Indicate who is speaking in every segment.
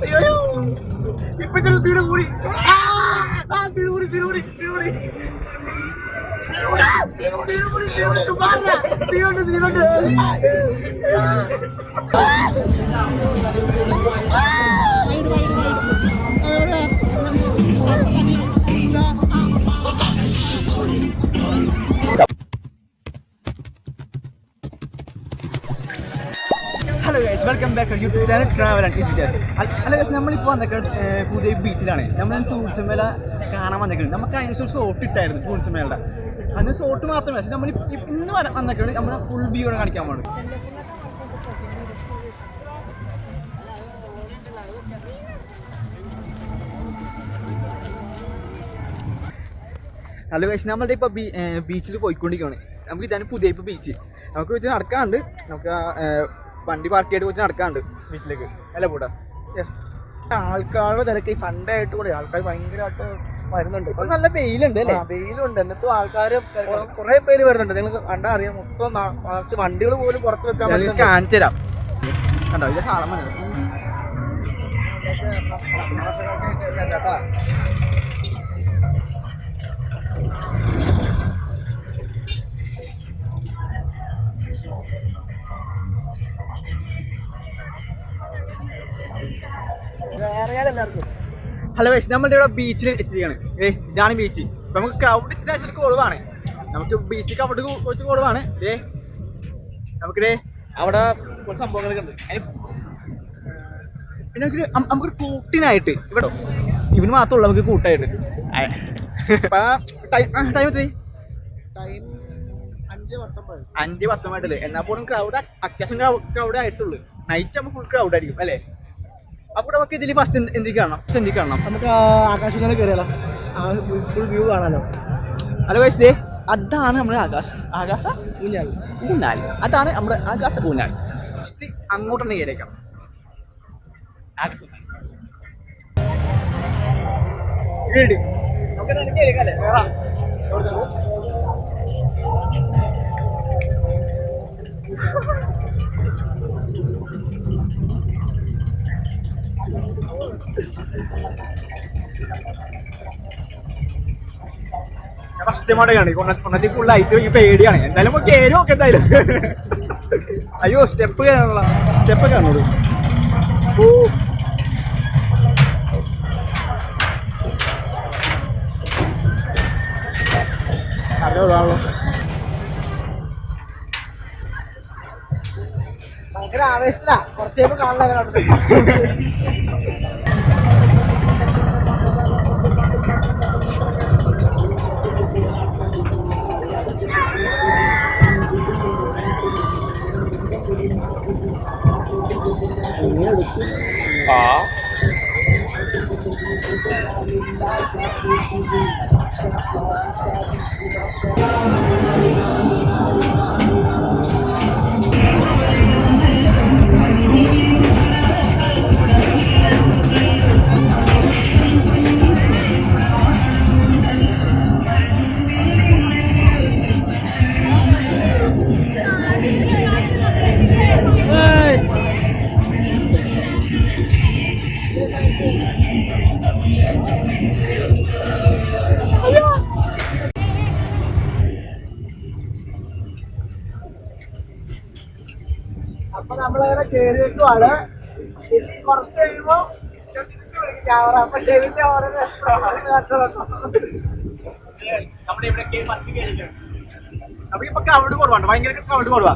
Speaker 1: അയ്യോ ഇപ്പൊ ചില സ്പീഡ് കൂടി സ്പീഡ് കൂടി സ്പീഡ് കൂടി സ്പീഡ് കൂടി hello guys, welcome back YouTube channel travel and ഇൻഡിറ്റേഴ്സ്. ഹലോ ഗൈസ്, നമ്മളിപ്പോൾ വന്നേക്കുന്നത് പുതിയ ബീച്ചിലാണ്. നമ്മൾ ടൂറിസം മേള കാണാൻ വന്നേക്കുന്നത്. നമുക്ക് അതിനനുസരിച്ച് ഷോട്ട് ഇട്ടായിരുന്നു ടൂറിസം മേളയുടെ. അതിന് ഷോട്ട് മാത്രമേ, പക്ഷേ നമ്മൾ ഇന്ന് വന്നേക്കുന്നത് നമ്മുടെ ഫുൾ വ്യൂ കൂടെ കാണിക്കാൻ പോകുന്നത്. ഹലോ ഗൈസ്, നമ്മളുടെ ഇപ്പോൾ ബീച്ചിൽ പോയിക്കൊണ്ടിരിക്കുകയാണ്. നമുക്ക് ഇതാണ് പുതിയ ഇപ്പോൾ ബീച്ച്. നമുക്ക് വെച്ച് നടക്കാറുണ്ട്, നമുക്ക് വണ്ടി പാർക്ക് ചെയ്തിട്ട് വെച്ച് നടക്കാറുണ്ട് ബീച്ചിലേക്ക്. അല്ല പോട്ടാ. യെസ്, ആൾക്കാരുടെ തിരക്ക് സൺഡേ ആയിട്ട് കൂടെ ആൾക്കാർ ഭയങ്കരമായിട്ട് വരുന്നുണ്ട്. ഇപ്പൊ നല്ല വെയിലുണ്ട് അല്ലേ? വെയിലുണ്ട്. എന്നിട്ടും ആൾക്കാർ കുറെ പേര് വരുന്നുണ്ട്. നിങ്ങൾക്ക് കണ്ടാ അറിയാം, മൊത്തം കുറച്ച് വണ്ടികൾ പോലും പുറത്ത് വെക്കാൻ കാണിച്ചു തരാം. കണ്ടോ, ഇത് കാണാൻ ഹലോ ഗൈസ്, നമ്മളുടെ ഇവിടെ ബീച്ചിൽ എത്തിയിരിക്കുകയാണ്. ഇതാണ് ബീച്ച്. ഇപ്പം നമുക്ക് ക്രൗഡ് ഇത്തിരി കുറവാണ്. നമുക്ക് ബീച്ചിൽ ക്രൗഡ് കുറച്ച് കുറവാണ്. നമുക്കിടെ അവിടെ കുറച്ച് സംഭവങ്ങളൊക്കെ ഉണ്ട്. പിന്നെ നമുക്കൊരു കൂട്ടിനായിട്ട് ഇവിടെ ഇവന് മാത്രമുള്ളൂ നമുക്ക് കൂട്ടായിട്ട്. ടൈം എത്തി? ടൈം 5:19 എന്നാൽ പോലും ക്രൗഡ് അത്യാവശ്യം ക്രൗഡ് ആയിട്ടുള്ളൂ. നൈറ്റ് ആകുമ്പോൾ ഫുൾ ക്രൗഡ് ആയിരിക്കും അല്ലേ? അപ്പോൾ നമുക്ക് ഇതിൽ ഫസ്റ്റ് എന്തൊക്കെ കാണണം? നമുക്ക് ആകാശം കയറിയാലോ, ഫുൾ വ്യൂ കാണാലോ. ഹലോ ഗൈസ്, അതാണ് നമ്മുടെ ആകാശ ഊഞ്ഞാൽ. അതാണ് നമ്മുടെ ആകാശ ഊഞ്ഞാൽ. ഫസ്റ്റ് അങ്ങോട്ടൊന്ന് കയറിയേക്കാം. കൊന്നത്തി ഫുള്ളായിട്ട് പേടിയാണ്. എന്തായാലും കയറും ഒക്കെ എന്തായാലും. അയ്യോ, സ്റ്റെപ്പ് കയറണോളൂ. അറിയാണല്ലോ, ഭയങ്കര ആവേശത്തിലാ. കുറച്ച് കാണാൻ അപ്പൊ നമ്മളങ്ങനെ കേറി വെക്കുവാണ്. കുറച്ച് കഴിയുമ്പോ തിരിച്ചു വിളിക്കും ക്യാമറ. അപ്പൊ ഷെവിന്റെ നമുക്കിപ്പോ ക്രൗഡ് കുറവാണ്, ഭയങ്കര ക്രൗഡ് കുറവാ.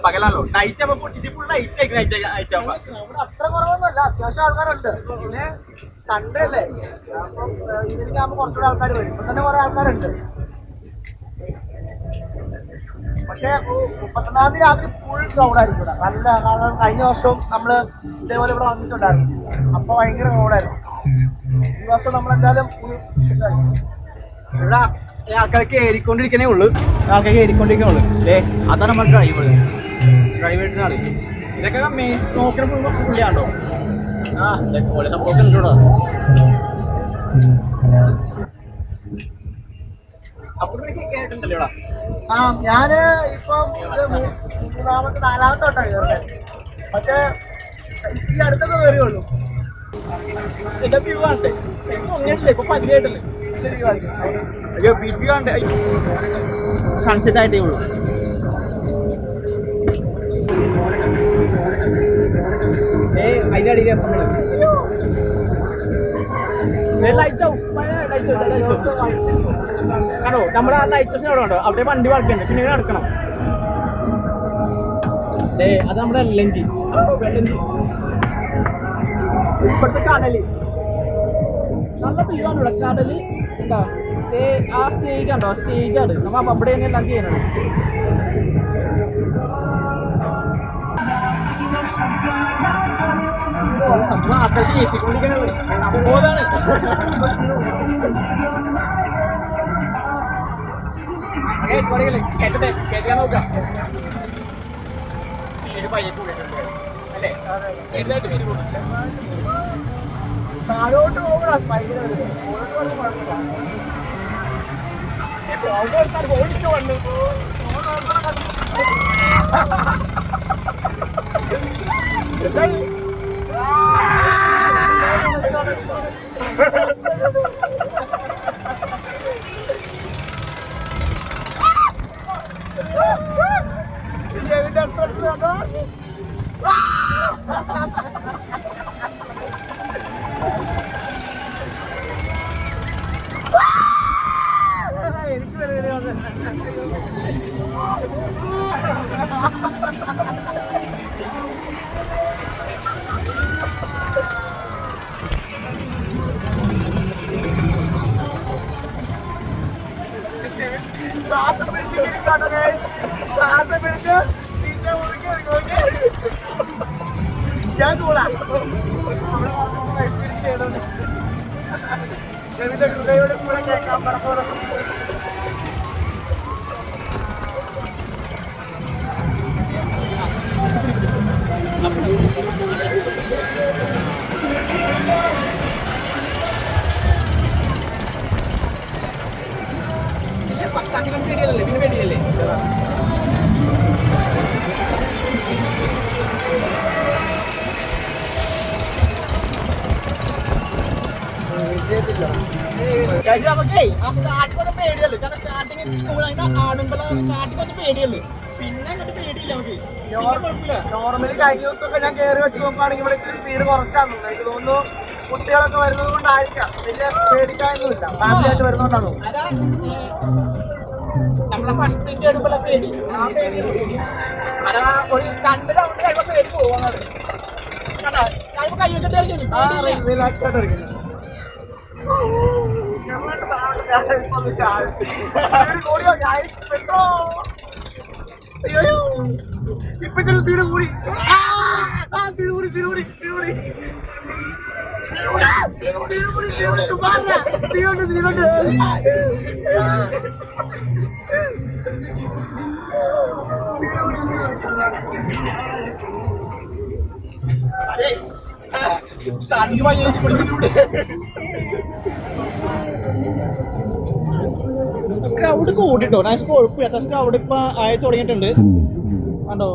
Speaker 1: പകലാണല്ലോ, നൈറ്റ് ആകുമ്പോ ഇത് ഫുൾ നൈറ്റ് ആകുമ്പോ അത്ര കുറവൊന്നുമല്ല, അത്യാവശ്യം ആൾക്കാരുണ്ട്. പിന്നെ സൺഡേ അല്ലേ, അപ്പം ഈവനിങ് ആകുമ്പോ കുറച്ചുകൂടെ ആൾക്കാർ വരും. ഇപ്പൊ തന്നെ കുറെ ആൾക്കാരുണ്ട്. പക്ഷെ 31 രാത്രി ഫുൾ ക്രൗഡായിരിക്കും ഇവിടെ. നല്ല, കാരണം കഴിഞ്ഞ വർഷവും നമ്മള് ഇതേപോലെ ഇവിടെ വന്നിട്ടുണ്ടായിരുന്നു. അപ്പൊ ഭയങ്കര ക്രൗഡായിരുന്നു. ഈ വർഷം നമ്മളെന്തായാലും ഇവിടെ ആൾക്കാരൊക്കെ ഏറിക്കൊണ്ടിരിക്കണേ ഉള്ളൂ. അതാണ് നമ്മൾ ഡ്രൈവേഴ്സിന് ആള്. ഇതൊക്കെ നോക്കുന്ന പുള്ളിയാണോ? ഇതൊക്കെ പോലെ സംഭവമൊക്കെ ഉണ്ടോ? അപ്പോൾ കേട്ടിട്ടുണ്ടല്ലോ ഇവിടെ. ഞാന് ഇപ്പം 3-4 വട്ടമാണ് കയറുന്നത്. പക്ഷെ ഈ അടുത്തൊക്കെ കയറിയുള്ളൂ. എന്റെ വ്യൂ കാണട്ടെ, ഒന്നിട്ടില്ലേ ഇപ്പൊ പതിയായിട്ടല്ലേ. അയ്യോ ബീച്ച് വ്യൂ കാണട്ടെ, സൺസെറ്റ് ആയിട്ടേ ഉള്ളൂ. അതിന്റെ അടിയിൽ ആണോ നമ്മുടെ ആ ലൈറ്റ് ഹൗസിന് അവിടെ ഉണ്ടോ, അവിടെ വണ്ടി വളക്കുന്നുണ്ട്, പിന്നെ നടക്കണം. അത് നമ്മുടെ വെള്ളഞ്ചി ഇപ്പോഴത്തെ കടല് നല്ല വ്യൂ ഇവിടെ കടല് എന്താ ആ സ്റ്റേജ് ഉണ്ടോ, സ്റ്റേജാണ് നമ്മൾ അവിടെ തന്നെ എല്ലാം ചെയ്യണത്. ആൾക്കാർക്ക് എത്തിക്കൊണ്ടിരിക്കണത് അപ്പോഴാണ് കേൾക്കാൻ നോക്കാം. താഴോട്ട് പോകണം, ഭയങ്കര ഓടിച്ചു വന്നു. എനിക്ക് ശ്വാസം പിടിച്ചിരിക്കാട്ടോ, ശ്വാസം പിടിച്ച് പിന്നെ മുറിക്ക് ഞാൻ കൂടാ. നമ്മളെ വൈദ്യുതി ചെയ്തോണ്ട് രവിന്റെ ഹൃദയോട് കൂടെ കേൾക്കാൻ പടപ്പോടെ പേടിയല്ലേ, പിന്നെ പേടിയല്ലേ. നമുക്കേ ആ സ്റ്റാർട്ടിങ് ഒന്ന് പേടിയല്ലേ, കാരണം സ്റ്റാർട്ടിങ് ആടുമ്പോൾ സ്റ്റാർട്ടിങ് ഒന്ന് പേടിയല്ലേ, പിന്നെ അങ്ങോട്ട് പേടിയില്ല നമുക്ക്. നോർമലി കഴിഞ്ഞ ദിവസമൊക്കെ ഞാൻ കയറി വെച്ച് നോക്കുകയാണെങ്കിൽ ഇവിടെ ഇത്തിരി സ്പീഡ് കുറച്ചാണ്. എനിക്ക് തോന്നുന്നു കുട്ടികളൊക്കെ വരുന്നത് കൊണ്ടായിരിക്കാം, വലിയ പേടിക്കാനൊന്നുമില്ല. ഫാമിലി ആയിട്ട് വരുന്നോണ്ടാണോ നമ്മളെ ഫസ്റ്റ് എടുക്കുള്ള പേടി, ആ പേടി അതാ ഒരു 2 റൗണ്ട് കഴിയുമ്പോൾ പേടി പോകുന്നത്. കഴിയുമ്പോൾ കൈ വെച്ചിട്ട് റിലാക്സ് ആയിട്ട് ഇരിക്കുന്നത്. ഇപ്പൊ ചില സ്പീഡ് കൂടി, സ്പീഡ് കൂടി, സ്പീഡ് കൂടി, സ്പീഡ് കൂടി, സ്റ്റാർട്ടിങ് ക്രൗഡ് കൂട്ടിട്ടോ, നൈസ് കുഴപ്പമില്ല. അത്യാവശ്യം ക്രൗഡ് ഇപ്പൊ ആയി തുടങ്ങിയിട്ടുണ്ട് കണ്ടോ.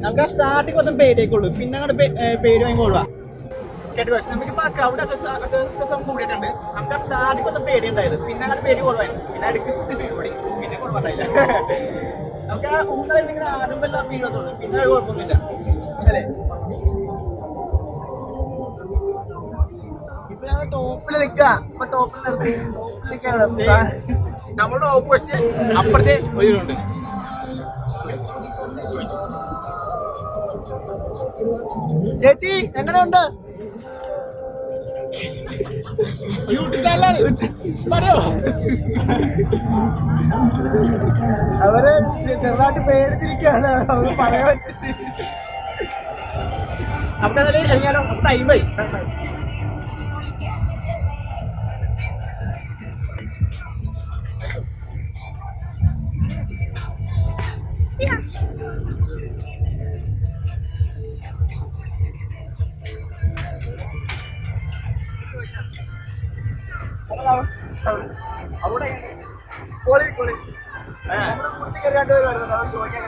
Speaker 1: നമുക്ക് ആ സ്റ്റാർട്ടിങ് മൊത്തം പേടിയേക്കുള്ളൂ, പിന്നെ അങ്ങോട്ട് പേടി വാങ്ങിക്കൊള്ളുക. കേട്ടോ, നമുക്കിപ്പോ ക്രൗഡ് ഒക്കെ കൂടിയിട്ടുണ്ട്. നമുക്ക് ആ സ്റ്റാർട്ടിങ് മൊത്തം പേടി ഉണ്ടായത്, പിന്നെ അങ്ങോട്ട് പേടി കുറവായിരുന്നു, പിന്നെ അടുത്ത് കൂടി, പിന്നെ കുഴപ്പമുണ്ടായില്ല. നമുക്ക് ആ ഉണ്ടെങ്കിൽ ആടുമ്പോൾ എല്ലാം വീഴത്തുള്ളൂ, പിന്നെ അത് കുഴപ്പമൊന്നുമില്ല അല്ലേ. ഇപ്പൊ ഞങ്ങൾ ടോപ്പിൽ നിൽക്കാം, ഇപ്പൊ ടോപ്പിൽ നിർത്തി, ടോപ്പിൽ നിൽക്കാൻ നമ്മുടെ ഓപ്പോസിറ്റ് അപ്പുറത്തെ ഒരിതുണ്ട്. ചേച്ചി എങ്ങനെയുണ്ട്? അവര് ചെറുതായിട്ട് പേടിച്ചിരിക്കുകയാണ്, അവര് പറയാൻ പറ്റില്ല. നമുക്കതിൽ ഇറങ്ങിയാലോ, ടൈമായി. അവിടെ രണ്ടുപേരും വരുന്നുണ്ട്, അവർ ചോദിക്കാൻ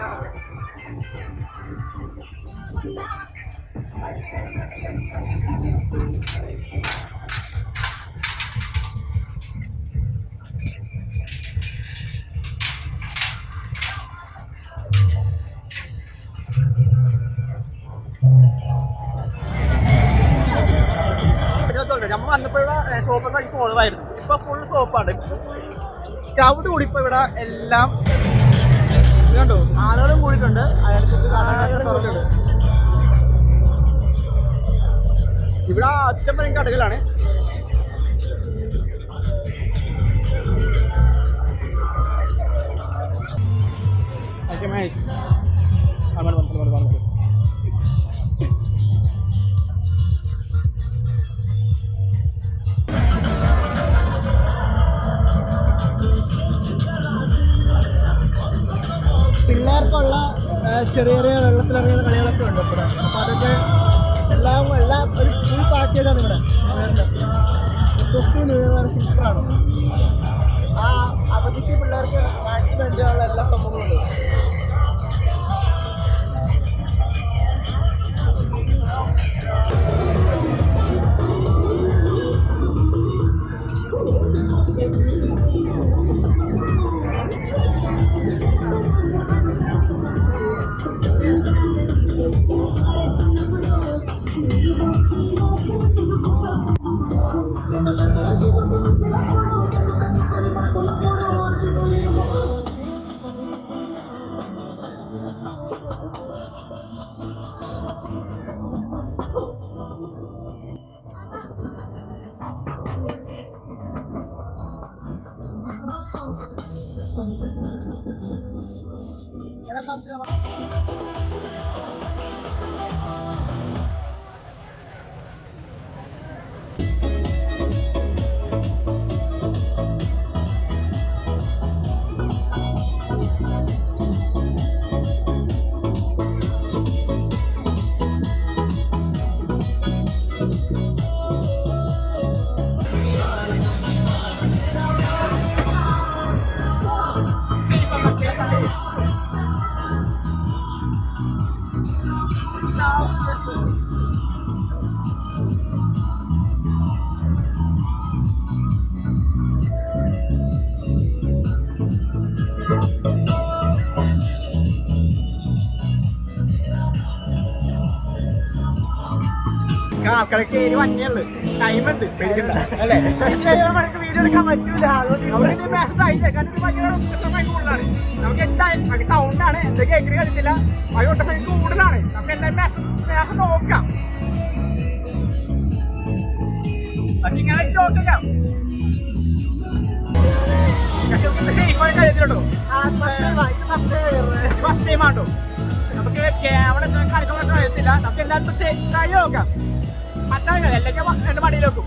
Speaker 1: നമ്മൾ വന്നപ്പോഴുള്ള സോപ്പ് വഴി കുറവായിരുന്നു. ഇപ്പൊ ഫുൾ സോപ്പാണ്. ക്രൗഡ് കൂടി ഇപ്പൊ ഇവിടെ എല്ലാം കണ്ടോ, ആളുകളും കൂടിയിട്ടുണ്ട്. അതിനനുസരിച്ച് ഇവിടെ അറ്റമ്പരം കടകളാണ്. പിള്ളേർക്കുള്ള ചെറിയ ചെറിയ വെള്ളത്തിലിറങ്ങുന്ന കളികളൊക്കെ ഉണ്ട് ഇവിടെ. അപ്പോൾ അതൊക്കെ എല്ലാം ഒരു ഫുൾ പാക്കേജാണ് ഇവിടെ. ന്യൂഇയറിൻ്റെ SST ന്യൂഇയർ സൂപ്പറാണ്. ആ അവധിക്ക് പിള്ളേർക്ക് മാക്സിമം എൻജോയ് ചെയ്യാനുള്ള എല്ലാ സംഭവങ്ങളും ഉണ്ട്. ആൾക്കാരൊക്കെ ഏരി മഞ്ഞുള്ളു, ടൈമുണ്ട്, പേടിക്കണ്ട അല്ലേ? വീഡിയോ എടുക്കാൻ പറ്റൂല. കൂടുതലാണ് നമുക്ക്. എന്തായാലും സൗണ്ടാണ്, എന്തൊക്കെ കേൾക്കുന്ന കളിച്ചില്ല. അത് ഒട്ടസം കൂടുതലാണ്. നമുക്ക് എന്തായാലും മാസം നോക്കാം. ഇങ്ങനെ ചോട്ടില്ല, സേഫായി കഴിയത്തില്ലോ. ഫസ്റ്റ് ടൈം ആട്ടോ. നമുക്ക് ക്യാമറ കളിക്കാൻ കഴിയത്തില്ല. നമുക്ക് എന്തായാലും ട്രൈ നോക്കാം. പറ്റാൻ അല്ലെങ്കിൽ എന്റെ മടിയിൽ വെക്കും.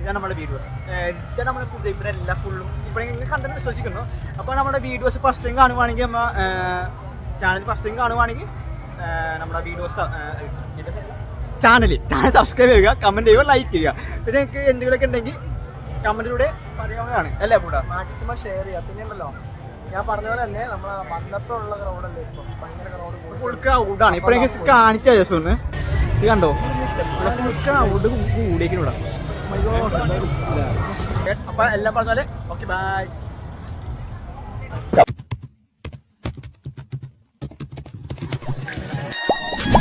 Speaker 1: ഇതാണ് നമ്മുടെ വീഡിയോസ്. ഇതാണ് നമ്മുടെ പുതിയ ഇവിടെ എല്ലാ ഫുള്ളും ഇവിടെ കണ്ടെന്ന് വിശ്വസിക്കുന്നു. അപ്പോൾ നമ്മുടെ വീഡിയോസ് ഫസ്റ്റ് ടൈം കാണുവാണെങ്കിൽ ചാനൽ ഫസ്റ്റ് ടൈം കാണുവാണെങ്കിൽ നമ്മുടെ വീഡിയോസ് ചാനൽ സബ്സ്ക്രൈബ് ചെയ്യുക, കമൻറ്റ് ചെയ്യുക, ലൈക്ക് ചെയ്യുക. പിന്നെ നിങ്ങൾക്ക് എന്തെങ്കിലുമൊക്കെ ഉണ്ടെങ്കിൽ കമൻറ്റിലൂടെ പറയാവുന്നതാണ് അല്ലേ പൂടാ?
Speaker 2: മാക്സിമം ഷെയർ ചെയ്യുക. പിന്നെ ഉണ്ടല്ലോ ഞാൻ പറഞ്ഞ പോലെ തന്നെ നമ്മൾ വന്നപ്പോഴുള്ള ക്രൗഡല്ലേ ഇപ്പം ഭയങ്കര ക്രൗഡ്
Speaker 1: ഫുൾ ക്രൗഡാണ്. ഇപ്പോൾ എനിക്ക് കാണിച്ച ദിവസം ഇത് കണ്ടോ, ഇവിടെ ഫുൾ ക്രൗഡ് കൂടിയേക്കിവിടെ. അപ്പോൾ എല്ലാം പറഞ്ഞാൽ ഓക്കെ ബൈ.